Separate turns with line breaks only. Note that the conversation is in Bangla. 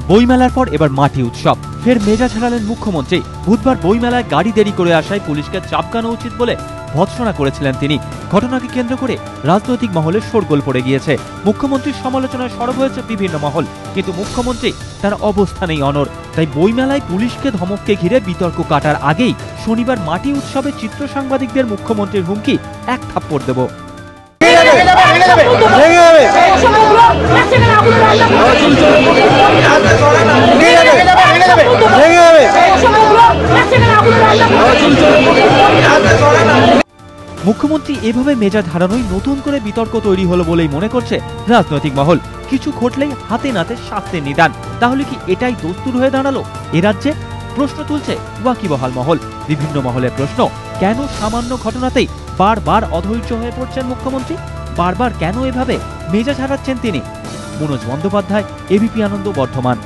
বইমেলার পর এবার মাটি উৎসব, ফের মেজাজ হারালেন মুখ্যমন্ত্রী। বুধবার বইমেলায় গাড়ি দেরি করে আসায় পুলিশকে চাপকানো উচিত বলে ভৎসনা করেছিলেন তিনি। ঘটনাকে কেন্দ্র করে রাজনৈতিক মহলে শোরগোল পড়ে গিয়েছে। মুখ্যমন্ত্রীর সমালোচনায় সরব হয়েছে বিভিন্ন মহল, কিন্তু মুখ্যমন্ত্রী তার অবস্থানেই অনড়। তাই বইমেলায় পুলিশকে ধমককে ঘিরে বিতর্ক কাটার আগেই শনিবার মাটি উৎসবে চিত্র সাংবাদিকদের মুখ্যমন্ত্রীর হুমকি, এক থাপ্পড় দেব। মুখ্যমন্ত্রী এভাবে মেজাজ হারানোই নতুন করে বিতর্ক তৈরি হলো বলেই মনে করছে রাজনৈতিক মহল। কিছু ঘটলেই হাতে নাতে শাস্তির নিদান, তাহলে কি এটাই দস্তুর হয়ে দাঁড়ালো এ রাজ্যে? প্রশ্ন তুলছে ওয়াকিবহাল মহল। বিভিন্ন মহলের প্রশ্ন, কেন সামান্য ঘটনাতেই বারবার অধৈর্য হয়ে পড়ছেন মুখ্যমন্ত্রী? বারবার কেন এভাবে মেজাজ হারাচ্ছেন তিনি? মনোজ বন্দ্যোপাধ্যায়, এবিপি আনন্দ, বর্ধমান।